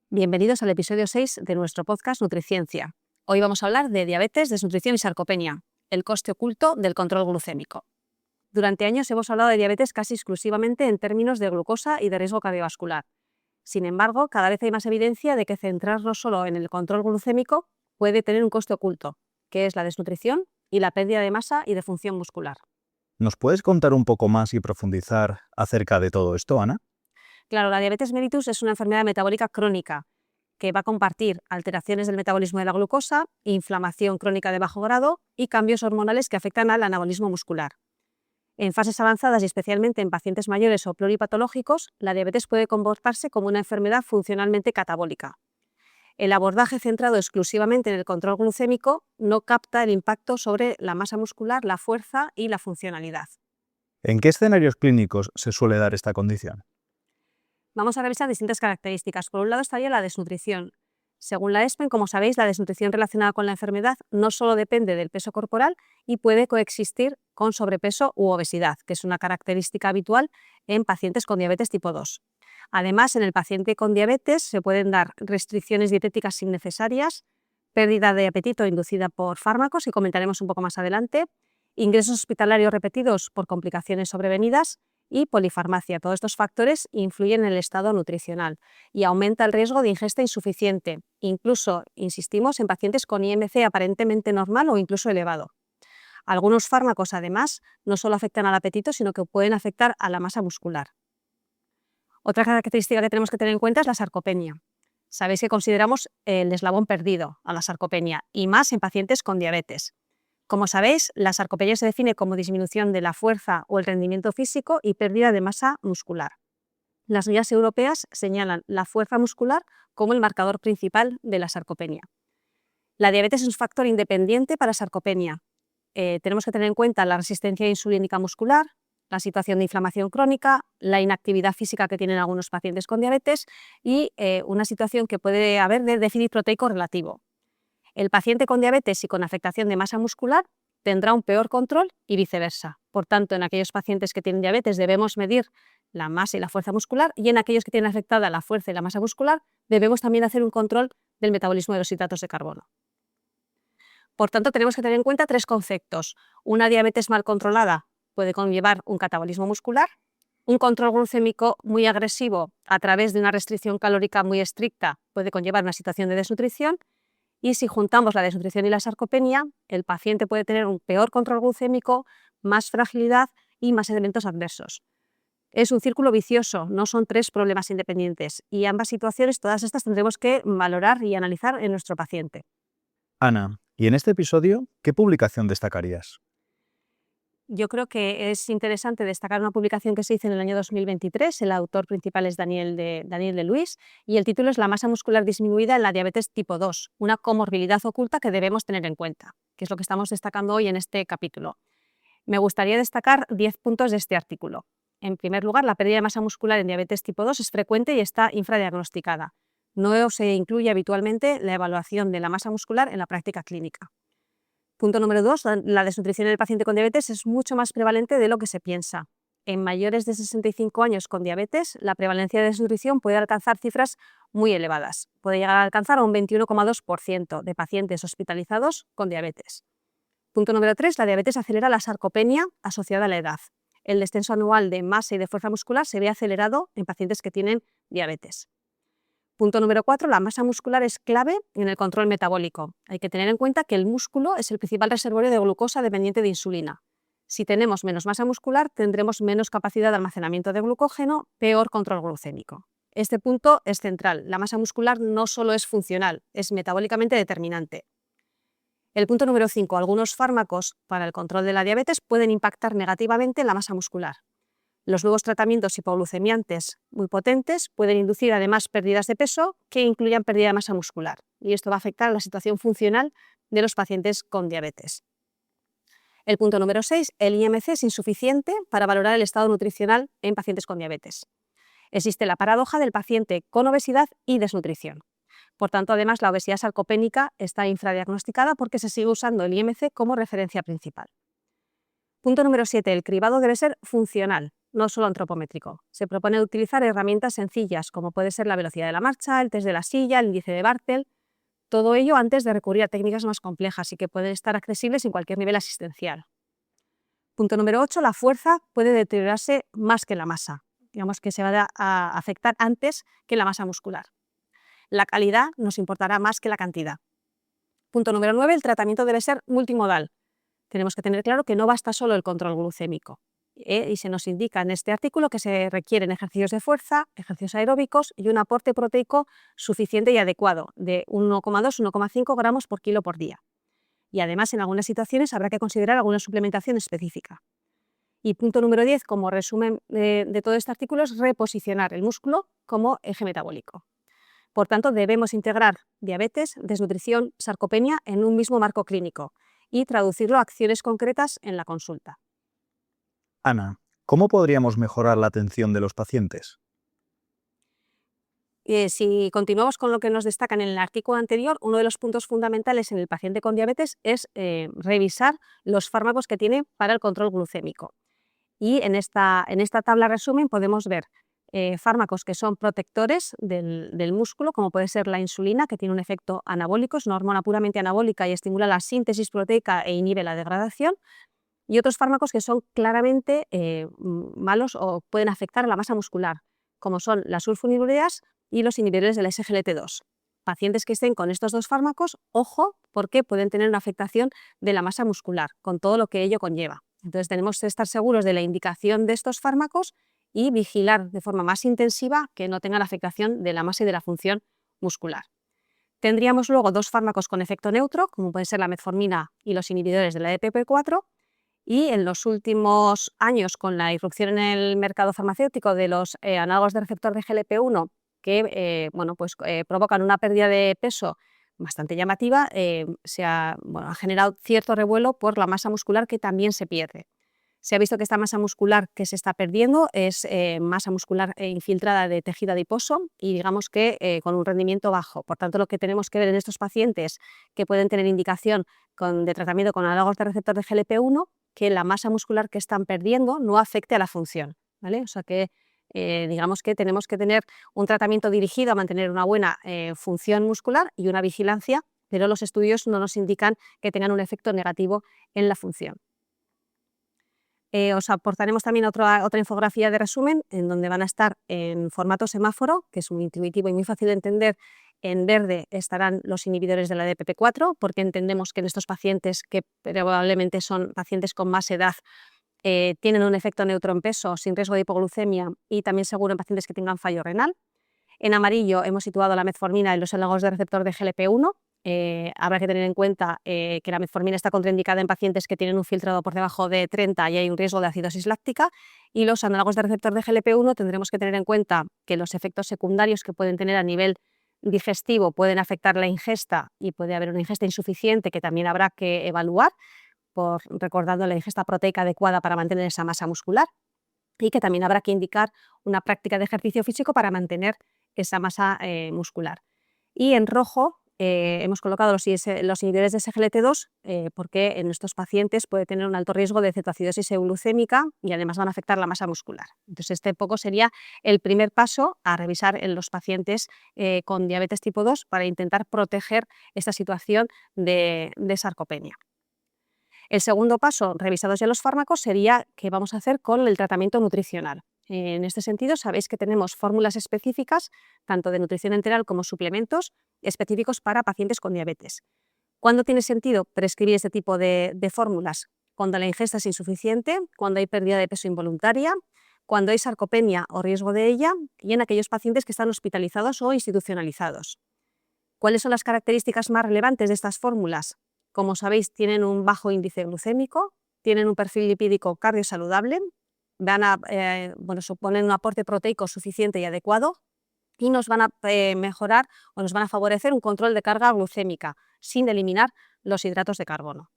Bienvenidos al episodio 6 de nuestro podcast Nutriciencia. Hoy vamos a hablar de diabetes, desnutrición y sarcopenia, el coste oculto del control glucémico. Durante años hemos hablado de diabetes casi exclusivamente en términos de glucosa y de riesgo cardiovascular. Sin embargo, cada vez hay más evidencia de que centrarnos solo en el control glucémico puede tener un coste oculto, que es la desnutrición y la pérdida de masa y de función muscular. ¿Nos puedes contar un poco más y profundizar acerca de todo esto, Ana? Claro, la diabetes mellitus es una enfermedad metabólica crónica que va a compartir alteraciones del metabolismo de la glucosa, inflamación crónica de bajo grado y cambios hormonales que afectan al anabolismo muscular. En fases avanzadas y especialmente en pacientes mayores o pluripatológicos, la diabetes puede comportarse como una enfermedad funcionalmente catabólica. El abordaje centrado exclusivamente en el control glucémico no capta el impacto sobre la masa muscular, la fuerza y la funcionalidad. ¿En qué escenarios clínicos se suele dar esta condición? Vamos a revisar distintas características. Por un lado estaría la desnutrición. Según la ESPEN, como sabéis, la desnutrición relacionada con la enfermedad no solo depende del peso corporal y puede coexistir con sobrepeso u obesidad, que es una característica habitual en pacientes con diabetes tipo 2. Además, en el paciente con diabetes se pueden dar restricciones dietéticas innecesarias, pérdida de apetito inducida por fármacos, que comentaremos un poco más adelante, ingresos hospitalarios repetidos por complicaciones sobrevenidas y polifarmacia. Todos estos factores influyen en el estado nutricional y aumenta el riesgo de ingesta insuficiente, incluso, insistimos, en pacientes con IMC aparentemente normal o incluso elevado. Algunos fármacos, además, no solo afectan al apetito, sino que pueden afectar a la masa muscular. Otra característica que tenemos que tener en cuenta es la sarcopenia. Sabéis que consideramos el eslabón perdido a la sarcopenia, y más en pacientes con diabetes. Como sabéis, la sarcopenia se define como disminución de la fuerza o el rendimiento físico y pérdida de masa muscular. Las guías europeas señalan la fuerza muscular como el marcador principal de la sarcopenia. La diabetes es un factor independiente para sarcopenia. Tenemos que tener en cuenta la resistencia insulínica muscular, la situación de inflamación crónica, la inactividad física que tienen algunos pacientes con diabetes y una situación que puede haber de déficit proteico relativo. El paciente con diabetes y con afectación de masa muscular tendrá un peor control y viceversa. Por tanto, en aquellos pacientes que tienen diabetes debemos medir la masa y la fuerza muscular, y en aquellos que tienen afectada la fuerza y la masa muscular debemos también hacer un control del metabolismo de los hidratos de carbono. Por tanto, tenemos que tener en cuenta tres conceptos. Una diabetes mal controlada puede conllevar un catabolismo muscular, un control glucémico muy agresivo a través de una restricción calórica muy estricta puede conllevar una situación de desnutrición, y si juntamos la desnutrición y la sarcopenia, el paciente puede tener un peor control glucémico, más fragilidad y más elementos adversos. Es un círculo vicioso, no son tres problemas independientes, y ambas situaciones, todas estas, tendremos que valorar y analizar en nuestro paciente. Ana, ¿y en este episodio qué publicación destacarías? Yo creo que es interesante destacar una publicación que se hizo en el año 2023, el autor principal es Daniel de Luis, y el título es La masa muscular disminuida en la diabetes tipo 2, una comorbilidad oculta que debemos tener en cuenta, que es lo que estamos destacando hoy en este capítulo. Me gustaría destacar 10 puntos de este artículo. En primer lugar, la pérdida de masa muscular en diabetes tipo 2 es frecuente y está infradiagnosticada. No se incluye habitualmente la evaluación de la masa muscular en la práctica clínica. Punto número 2, la desnutrición en el paciente con diabetes es mucho más prevalente de lo que se piensa. En mayores de 65 años con diabetes, la prevalencia de desnutrición puede alcanzar cifras muy elevadas. Puede llegar a alcanzar a un 21,2% de pacientes hospitalizados con diabetes. Punto número 3, la diabetes acelera la sarcopenia asociada a la edad. El descenso anual de masa y de fuerza muscular se ve acelerado en pacientes que tienen diabetes. Punto número 4, la masa muscular es clave en el control metabólico. Hay que tener en cuenta que el músculo es el principal reservorio de glucosa dependiente de insulina. Si tenemos menos masa muscular, tendremos menos capacidad de almacenamiento de glucógeno, peor control glucémico. Este punto es central. La masa muscular no solo es funcional, es metabólicamente determinante. El punto número 5, algunos fármacos para el control de la diabetes pueden impactar negativamente en la masa muscular. Los nuevos tratamientos hipoglucemiantes muy potentes pueden inducir además pérdidas de peso que incluyan pérdida de masa muscular, y esto va a afectar a la situación funcional de los pacientes con diabetes. El punto número 6, el IMC es insuficiente para valorar el estado nutricional en pacientes con diabetes. Existe la paradoja del paciente con obesidad y desnutrición. Por tanto, además, la obesidad sarcopénica está infradiagnosticada porque se sigue usando el IMC como referencia principal. Punto número 7. El cribado debe ser funcional, no solo antropométrico. Se propone utilizar herramientas sencillas, como puede ser la velocidad de la marcha, el test de la silla, el índice de Bartel, todo ello antes de recurrir a técnicas más complejas y que pueden estar accesibles en cualquier nivel asistencial. Punto número 8. La fuerza puede deteriorarse más que la masa. Digamos que se va a afectar antes que la masa muscular. La calidad nos importará más que la cantidad. Punto número 9. El tratamiento debe ser multimodal. Tenemos que tener claro que no basta solo el control glucémico. Y se nos indica en este artículo que se requieren ejercicios de fuerza, ejercicios aeróbicos y un aporte proteico suficiente y adecuado de 1,2-1,5 gramos por kilo por día. Y además, en algunas situaciones habrá que considerar alguna suplementación específica. Y punto número 10, como resumen de todo este artículo, es reposicionar el músculo como eje metabólico. Por tanto, debemos integrar diabetes, desnutrición, sarcopenia en un mismo marco clínico y traducirlo a acciones concretas en la consulta. Ana, ¿cómo podríamos mejorar la atención de los pacientes? Si continuamos con lo que nos destaca en el artículo anterior, uno de los puntos fundamentales en el paciente con diabetes es revisar los fármacos que tiene para el control glucémico. Y en esta tabla resumen podemos ver fármacos que son protectores del músculo, como puede ser la insulina, que tiene un efecto anabólico, es una hormona puramente anabólica y estimula la síntesis proteica e inhibe la degradación, y otros fármacos que son claramente malos o pueden afectar a la masa muscular, como son las sulfonilureas y los inhibidores del SGLT2. Pacientes que estén con estos dos fármacos, ojo, porque pueden tener una afectación de la masa muscular, con todo lo que ello conlleva. Entonces tenemos que estar seguros de la indicación de estos fármacos y vigilar de forma más intensiva que no tengan afectación de la masa y de la función muscular. Tendríamos luego dos fármacos con efecto neutro, como pueden ser la metformina y los inhibidores de la EPP4, y en los últimos años, con la irrupción en el mercado farmacéutico de los análogos de receptor de GLP-1, que provocan una pérdida de peso bastante llamativa, se ha generado cierto revuelo por la masa muscular que también se pierde. Se ha visto que esta masa muscular que se está perdiendo es masa muscular infiltrada de tejido adiposo y digamos que con un rendimiento bajo. Por tanto, lo que tenemos que ver en estos pacientes que pueden tener indicación de tratamiento con análogos de receptor de GLP-1, que la masa muscular que están perdiendo no afecte a la función, ¿vale? O sea que digamos que tenemos que tener un tratamiento dirigido a mantener una buena función muscular y una vigilancia, pero los estudios no nos indican que tengan un efecto negativo en la función. Os aportaremos también otra infografía de resumen en donde van a estar en formato semáforo, que es muy intuitivo y muy fácil de entender. En verde estarán los inhibidores de la DPP4, porque entendemos que en estos pacientes, que probablemente son pacientes con más edad, tienen un efecto neutro en peso, sin riesgo de hipoglucemia y también seguro en pacientes que tengan fallo renal. En amarillo hemos situado la metformina y los análogos de receptor de GLP-1. Habrá que tener en cuenta que la metformina está contraindicada en pacientes que tienen un filtrado por debajo de 30 y hay un riesgo de acidosis láctica, y los análogos de receptor de GLP-1 tendremos que tener en cuenta que los efectos secundarios que pueden tener a nivel digestivo pueden afectar la ingesta y puede haber una ingesta insuficiente que también habrá que evaluar, recordando la ingesta proteica adecuada para mantener esa masa muscular, y que también habrá que indicar una práctica de ejercicio físico para mantener esa masa muscular. Y en rojo hemos colocado los inhibidores de SGLT2 porque en estos pacientes puede tener un alto riesgo de cetoacidosis euglucémica y además van a afectar la masa muscular. Entonces este poco sería el primer paso a revisar en los pacientes con diabetes tipo 2 para intentar proteger esta situación de sarcopenia. El segundo paso, revisados ya los fármacos, sería qué vamos a hacer con el tratamiento nutricional. En este sentido, sabéis que tenemos fórmulas específicas, tanto de nutrición enteral como suplementos específicos para pacientes con diabetes. ¿Cuándo tiene sentido prescribir este tipo de fórmulas? Cuando la ingesta es insuficiente, cuando hay pérdida de peso involuntaria, cuando hay sarcopenia o riesgo de ella y en aquellos pacientes que están hospitalizados o institucionalizados. ¿Cuáles son las características más relevantes de estas fórmulas? Como sabéis, tienen un bajo índice glucémico, tienen un perfil lipídico cardiosaludable, suponen un aporte proteico suficiente y adecuado y nos van a mejorar o nos van a favorecer un control de carga glucémica sin eliminar los hidratos de carbono.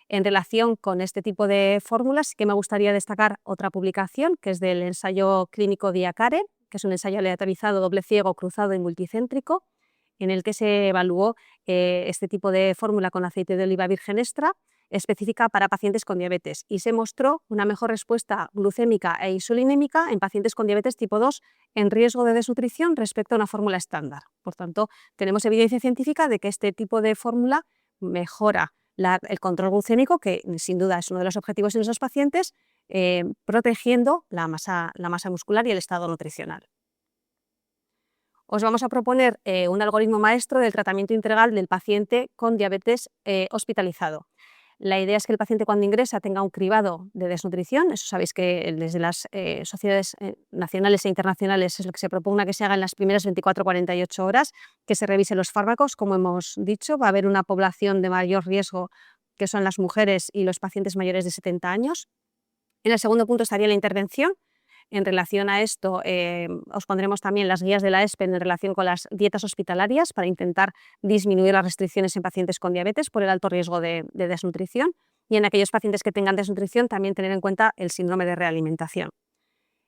En relación con este tipo de fórmulas, sí que me gustaría destacar otra publicación que es del ensayo clínico DIACARE, que es un ensayo aleatorizado, doble ciego, cruzado y multicéntrico, en el que se evaluó este tipo de fórmula con aceite de oliva virgen extra específica para pacientes con diabetes y se mostró una mejor respuesta glucémica e insulinémica en pacientes con diabetes tipo 2 en riesgo de desnutrición respecto a una fórmula estándar. Por tanto, tenemos evidencia científica de que este tipo de fórmula mejora el control glucémico, que sin duda es uno de los objetivos en esos pacientes, protegiendo la masa muscular y el estado nutricional. Os vamos a proponer un algoritmo maestro del tratamiento integral del paciente con diabetes hospitalizado. La idea es que el paciente cuando ingresa tenga un cribado de desnutrición. Eso sabéis que desde las sociedades nacionales e internacionales es lo que se propugna que se haga en las primeras 24-48 horas, que se revisen los fármacos. Como hemos dicho, va a haber una población de mayor riesgo, que son las mujeres y los pacientes mayores de 70 años. En el segundo punto estaría la intervención. En relación a esto, os pondremos también las guías de la ESPEN en relación con las dietas hospitalarias para intentar disminuir las restricciones en pacientes con diabetes por el alto riesgo de desnutrición, y en aquellos pacientes que tengan desnutrición también tener en cuenta el síndrome de realimentación.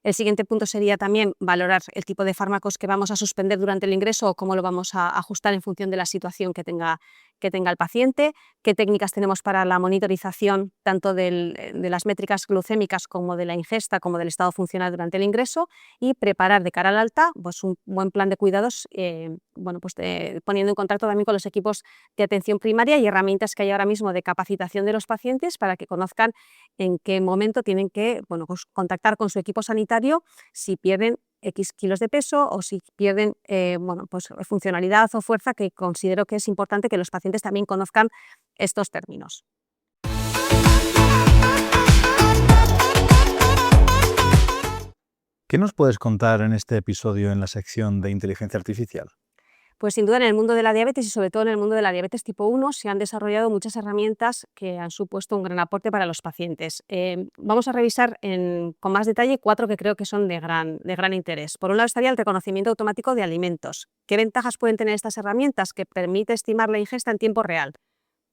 El siguiente punto sería también valorar el tipo de fármacos que vamos a suspender durante el ingreso o cómo lo vamos a ajustar en función de la situación que tenga el paciente, qué técnicas tenemos para la monitorización tanto de las métricas glucémicas como de la ingesta, como del estado funcional durante el ingreso, y preparar de cara al alta pues un buen plan de cuidados, poniendo en contacto también con los equipos de atención primaria y herramientas que hay ahora mismo de capacitación de los pacientes para que conozcan en qué momento tienen que contactar con su equipo sanitario si pierden X kilos de peso o si pierden funcionalidad o fuerza, que considero que es importante que los pacientes también conozcan estos términos. ¿Qué nos puedes contar en este episodio en la sección de inteligencia artificial? Pues sin duda en el mundo de la diabetes y sobre todo en el mundo de la diabetes tipo 1 se han desarrollado muchas herramientas que han supuesto un gran aporte para los pacientes. Vamos a revisar con más detalle 4 que creo que son de gran interés. Por un lado estaría el reconocimiento automático de alimentos. ¿Qué ventajas pueden tener estas herramientas? Que permite estimar la ingesta en tiempo real,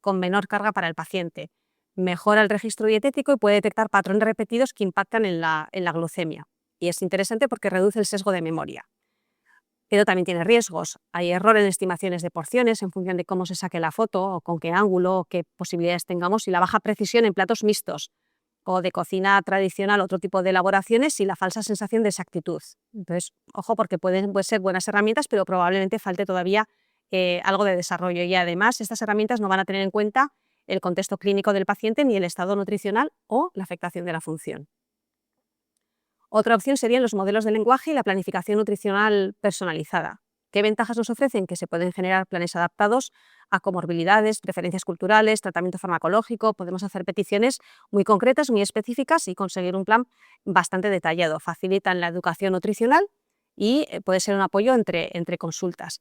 con menor carga para el paciente. Mejora el registro dietético y puede detectar patrones repetidos que impactan en la glucemia. Y es interesante porque reduce el sesgo de memoria. Pero también tiene riesgos. Hay error en estimaciones de porciones en función de cómo se saque la foto o con qué ángulo o qué posibilidades tengamos, y la baja precisión en platos mixtos o de cocina tradicional, otro tipo de elaboraciones, y la falsa sensación de exactitud. Entonces, ojo, porque pueden ser buenas herramientas, pero probablemente falte todavía algo de desarrollo, y además estas herramientas no van a tener en cuenta el contexto clínico del paciente ni el estado nutricional o la afectación de la función. Otra opción serían los modelos de lenguaje y la planificación nutricional personalizada. ¿Qué ventajas nos ofrecen? Que se pueden generar planes adaptados a comorbilidades, preferencias culturales, tratamiento farmacológico. Podemos hacer peticiones muy concretas, muy específicas y conseguir un plan bastante detallado. Facilitan la educación nutricional y puede ser un apoyo entre consultas.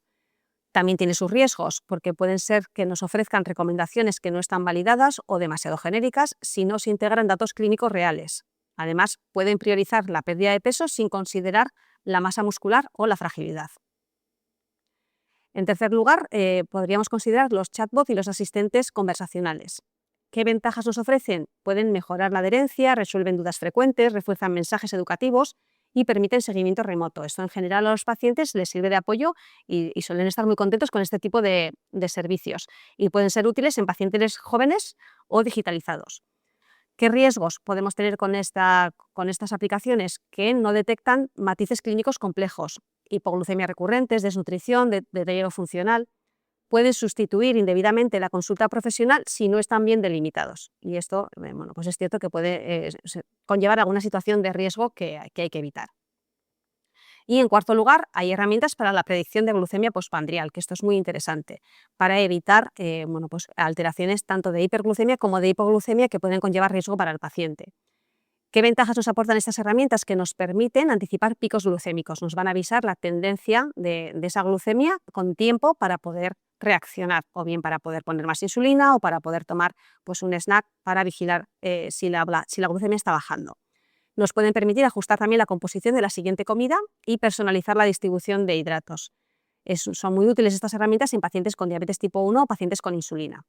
También tiene sus riesgos, porque pueden ser que nos ofrezcan recomendaciones que no están validadas o demasiado genéricas si no se integran datos clínicos reales. Además, pueden priorizar la pérdida de peso sin considerar la masa muscular o la fragilidad. En tercer lugar, podríamos considerar los chatbots y los asistentes conversacionales. ¿Qué ventajas nos ofrecen? Pueden mejorar la adherencia, resuelven dudas frecuentes, refuerzan mensajes educativos y permiten seguimiento remoto. Esto en general a los pacientes les sirve de apoyo y suelen estar muy contentos con este tipo de servicios, y pueden ser útiles en pacientes jóvenes o digitalizados. ¿Qué riesgos podemos tener con estas aplicaciones? Que no detectan matices clínicos complejos, hipoglucemia recurrentes, desnutrición, deterioro funcional. Pueden sustituir indebidamente la consulta profesional si no están bien delimitados. Y esto pues es cierto que puede conllevar alguna situación de riesgo que hay que evitar. Y en cuarto lugar, hay herramientas para la predicción de glucemia postprandial, que esto es muy interesante, para evitar alteraciones tanto de hiperglucemia como de hipoglucemia que pueden conllevar riesgo para el paciente. ¿Qué ventajas nos aportan estas herramientas? Que nos permiten anticipar picos glucémicos, nos van a avisar la tendencia de esa glucemia con tiempo para poder reaccionar, o bien para poder poner más insulina o para poder tomar un snack para vigilar si la glucemia está bajando. Nos pueden permitir ajustar también la composición de la siguiente comida y personalizar la distribución de hidratos. Son muy útiles estas herramientas en pacientes con diabetes tipo 1 o pacientes con insulina.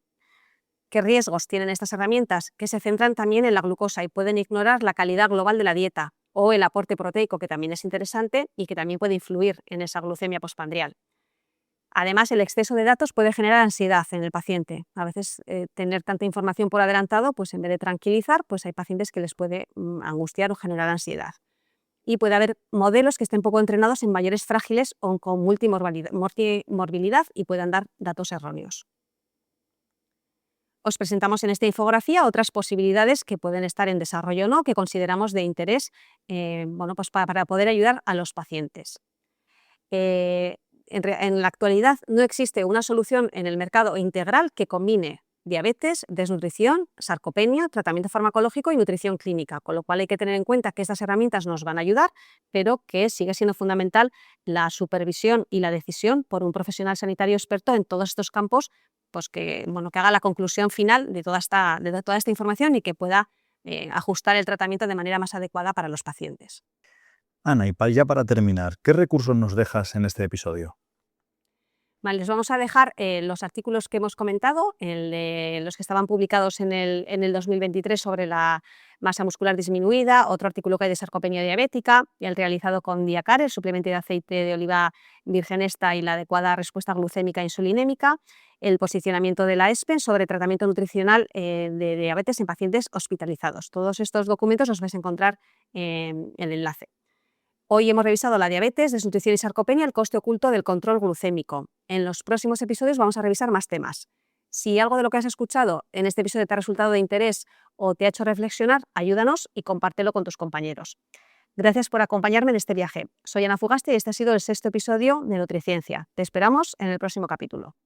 ¿Qué riesgos tienen estas herramientas? Que se centran también en la glucosa y pueden ignorar la calidad global de la dieta o el aporte proteico, que también es interesante y que también puede influir en esa glucemia postprandial. Además, el exceso de datos puede generar ansiedad en el paciente. A veces tener tanta información por adelantado, pues en vez de tranquilizar, pues hay pacientes que les puede angustiar o generar ansiedad. Y puede haber modelos que estén poco entrenados en mayores frágiles o con multimorbilidad y puedan dar datos erróneos. Os presentamos en esta infografía otras posibilidades que pueden estar en desarrollo o no, que consideramos de interés pues para poder ayudar a los pacientes. En la actualidad no existe una solución en el mercado integral que combine diabetes, desnutrición, sarcopenia, tratamiento farmacológico y nutrición clínica, con lo cual hay que tener en cuenta que estas herramientas nos van a ayudar, pero que sigue siendo fundamental la supervisión y la decisión por un profesional sanitario experto en todos estos campos, pues que haga la conclusión final de toda esta información y que pueda ajustar el tratamiento de manera más adecuada para los pacientes. Ana, y ya para terminar, ¿qué recursos nos dejas en este episodio? Vale, les vamos a dejar los artículos que hemos comentado, los que estaban publicados en el 2023 sobre la masa muscular disminuida, otro artículo que hay de sarcopenia diabética, y el realizado con Diacar, el suplemento de aceite de oliva virgen extra y la adecuada respuesta glucémica e insulinémica, el posicionamiento de la ESPEN sobre tratamiento nutricional de diabetes en pacientes hospitalizados. Todos estos documentos los vais a encontrar en el enlace. Hoy hemos revisado la diabetes, desnutrición y sarcopenia, el coste oculto del control glucémico. En los próximos episodios vamos a revisar más temas. Si algo de lo que has escuchado en este episodio te ha resultado de interés o te ha hecho reflexionar, ayúdanos y compártelo con tus compañeros. Gracias por acompañarme en este viaje. Soy Ana Fugaste y este ha sido el 6º episodio de Nutriciencia. Te esperamos en el próximo capítulo.